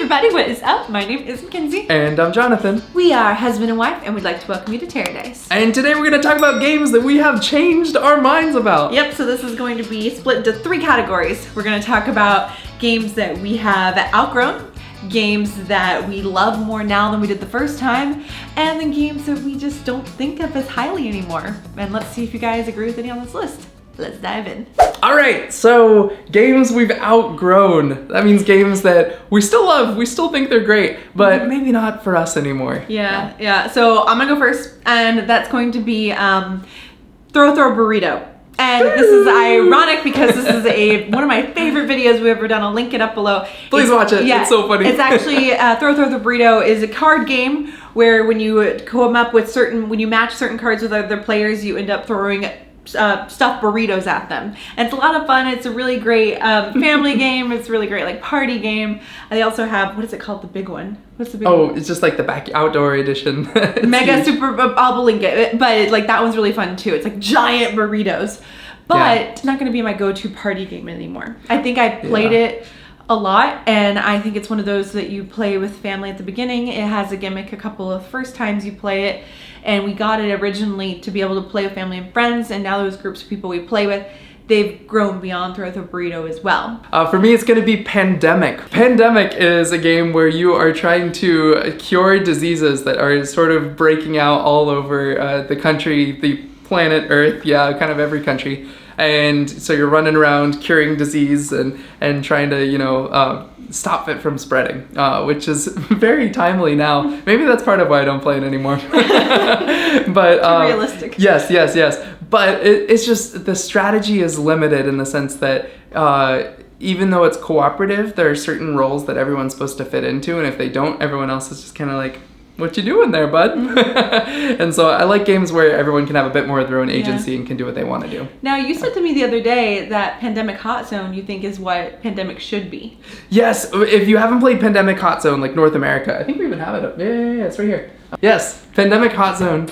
everybody, what is up? My name is Mackenzie. And I'm Jonathan. We are husband and wife, and we'd like to welcome you to TerreDice. And today we're going to talk about games that we have changed our minds about. Yep, so this is going to be split into 3 categories. We're going to talk about games that we have outgrown, games that we love more now than we did the first time, and then games that we just don't think of as highly anymore. And let's see if you guys agree with any on this list. Let's dive in. All right, so games we've outgrown. That means games that we still love, we still think they're great, but maybe not for us anymore. Yeah. So I'm gonna go first, and that's going to be Throw Burrito. And this is ironic because this is one of my favorite videos we've ever done. I'll link it up below. Please watch it. Yeah, it's so funny. It's actually Throw the Burrito is a card game where when you come up with when you match certain cards with other players, you end up throwing stuffed burritos at them. And it's a lot of fun. It's a really great family game. It's a really great like party game. And they also have, what is it called, the big one? What's the big one? Oh, it's just like the outdoor edition. Mega huge. Super, I'll link it. But like that one's really fun too. It's like giant burritos. But it's not going to be my go-to party game anymore. I think I played it a lot, and I think it's one of those that you play with family at the beginning. It has a gimmick a couple of first times you play it, and we got it originally to be able to play with family and friends, and now those groups of people we play with, they've grown beyond Throw the Burrito as well. For me, it's going to be Pandemic. Pandemic is a game where you are trying to cure diseases that are sort of breaking out all over the country, the planet Earth, kind of every country. And so you're running around curing disease and trying to, stop it from spreading, which is very timely now. Maybe that's part of why I don't play it anymore. But too realistic. Yes. But it's just the strategy is limited in the sense that even though it's cooperative, there are certain roles that everyone's supposed to fit into, and if they don't, everyone else is just kind of like, what you doing there, bud? And so I like games where everyone can have a bit more of their own agency and can do what they want to do. Now, you said to me the other day that Pandemic Hot Zone you think is what Pandemic should be. Yes, if you haven't played Pandemic Hot Zone, like North America, I think we even have it up. Yeah, it's right here. Yes, Pandemic Hot Zone.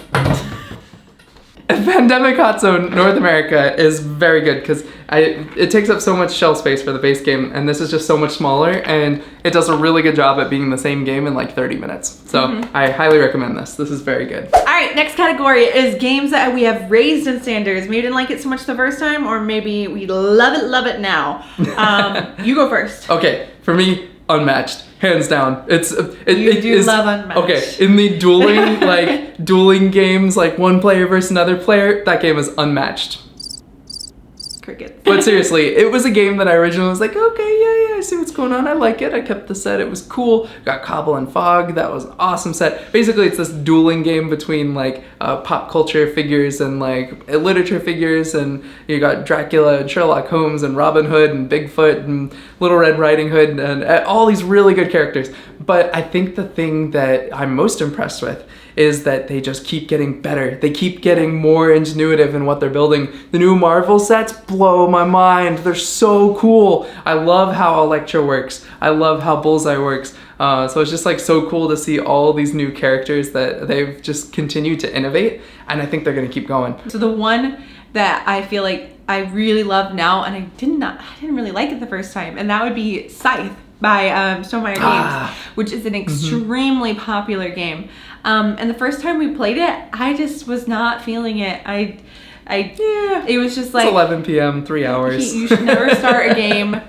Pandemic Hot Zone North America is very good because it takes up so much shelf space for the base game, and this is just so much smaller, and it does a really good job at being the same game in like 30 minutes. So I highly recommend this. This is very good. All right, next category is games that we have raised in standards. Maybe didn't like it so much the first time, or maybe we love it now. You go first. Okay, for me, Unmatched. Hands down. You do love Unmatched. Okay, in the dueling games, like one player versus another player, that game is Unmatched. Cricket. But seriously, it was a game that I originally was like, okay, yeah, I see what's going on. I like it. I kept the set. It was cool. Got Cobble and Fog. That was an awesome set. Basically, it's this dueling game between like pop culture figures and like literature figures, and you got Dracula and Sherlock Holmes and Robin Hood and Bigfoot and Little Red Riding Hood and all these really good characters. But I think the thing that I'm most impressed with is that they just keep getting better. They keep getting more ingenuitive in what they're building. The new Marvel sets blow my mind. They're so cool. I love how Elektra works. I love how Bullseye works. So it's just like so cool to see all these new characters that they've just continued to innovate, and I think they're gonna keep going. So the one that I feel like I really love now, and I didn't really like it the first time, and that would be Scythe by Stonemaier Games, which is an extremely popular game. And the first time we played it, I just was not feeling it. It was just like... It's 11 p.m., 3 hours. You should never start a game.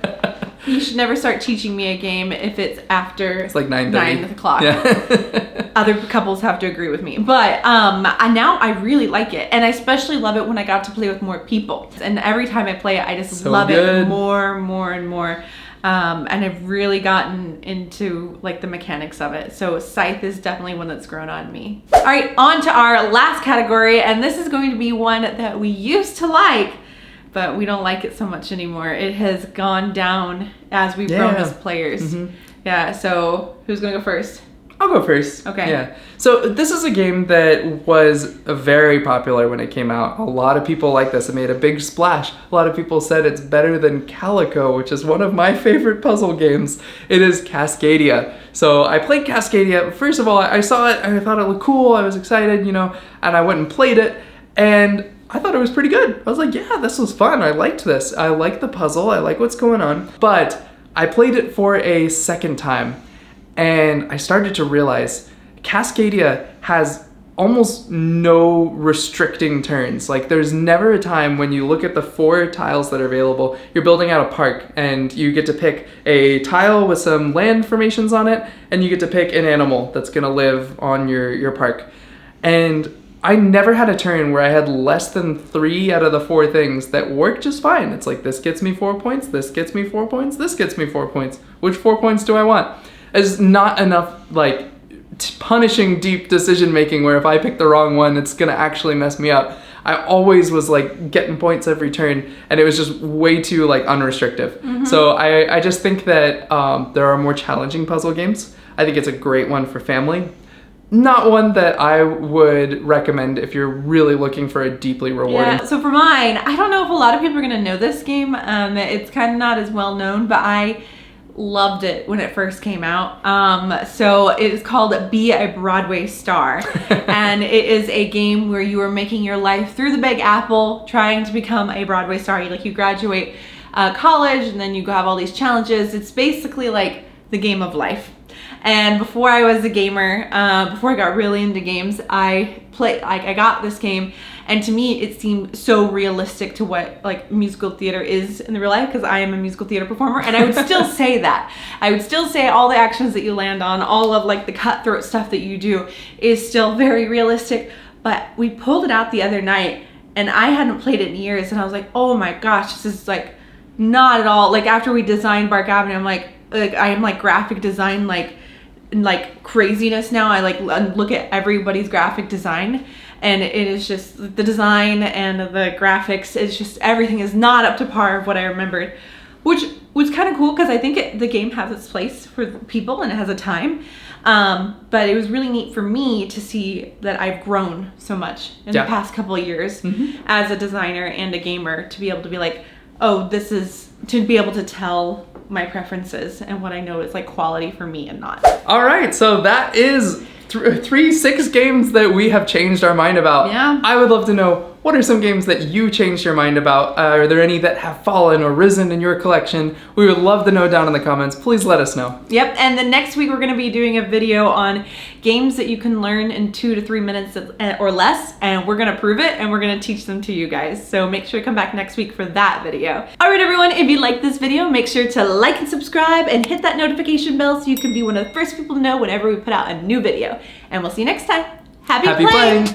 You should never start teaching me a game if it's after... It's like 9:30. 9 o'clock. Yeah. Other couples have to agree with me. But now I really like it. And I especially love it when I got to play with more people. And every time I play it, I just love it more and more. And I've really gotten into like the mechanics of it. So Scythe is definitely one that's grown on me. All right, on to our last category. And this is going to be one that we used to like, but we don't like it so much anymore. It has gone down as we've grown as players. Yeah, so who's gonna go first? I'll go first. Okay. Yeah. So this is a game that was very popular when it came out. A lot of people like this. It made a big splash. A lot of people said it's better than Calico, which is one of my favorite puzzle games. It is Cascadia. So I played Cascadia. First of all, I saw it and I thought it looked cool. I was excited, and I went and played it, and I thought it was pretty good. I was like, yeah, this was fun. I liked this. I like the puzzle. I like what's going on. But I played it for a second time, And I started to realize Cascadia has almost no restricting turns. Like there's never a time when you look at the 4 tiles that are available, you're building out a park and you get to pick a tile with some land formations on it, and you get to pick an animal that's gonna live on your park. And I never had a turn where I had less than 3 out of the 4 things that work just fine. It's like, this gets me 4 points, this gets me 4 points, this gets me 4 points. Which 4 points do I want? There's not enough like punishing deep decision making where if I pick the wrong one, it's gonna actually mess me up. I always was like getting points every turn, and it was just way too like unrestrictive. So I just think that there are more challenging puzzle games. I think it's a great one for family. Not one that I would recommend if you're really looking for a deeply rewarding. Yeah, so for mine, I don't know if a lot of people are gonna know this game. It's kind of not as well known, but I loved it when it first came out. So it is called Be a Broadway Star. And it is a game where you are making your life through the Big Apple, trying to become a Broadway star. You graduate college, and then you have all these challenges. It's basically like the game of life. And before I was a gamer, before I got really into games, I got this game, and to me it seemed so realistic to what like musical theater is in the real life, because I am a musical theater performer, and I would still say that. I would still say all the actions that you land on, all of like the cutthroat stuff that you do is still very realistic. But we pulled it out the other night, and I hadn't played it in years, and I was like, oh my gosh, this is like not at all. Like after we designed Bark Avenue, I'm like I am like graphic design like craziness now. I like look at everybody's graphic design, and it is just the design and the graphics, it's just everything is not up to par of what I remembered, which was kind of cool because I think the game has its place for people and it has a time. But it was really neat for me to see that I've grown so much in the past couple of years as a designer and a gamer, to be able to be like, oh, this is to be able to tell my preferences and what I know is like quality for me and not. All right, so that is 6 games that we have changed our mind about. Yeah. I would love to know, what are some games that you changed your mind about? Are there any that have fallen or risen in your collection? We would love to know down in the comments. Please let us know. Yep, and the next week we're going to be doing a video on games that you can learn in 2 to 3 minutes or less, and we're going to prove it, and we're going to teach them to you guys. So make sure to come back next week for that video. All right, everyone, if you like this video, make sure to like and subscribe and hit that notification bell so you can be one of the first people to know whenever we put out a new video. And we'll see you next time. Happy playing!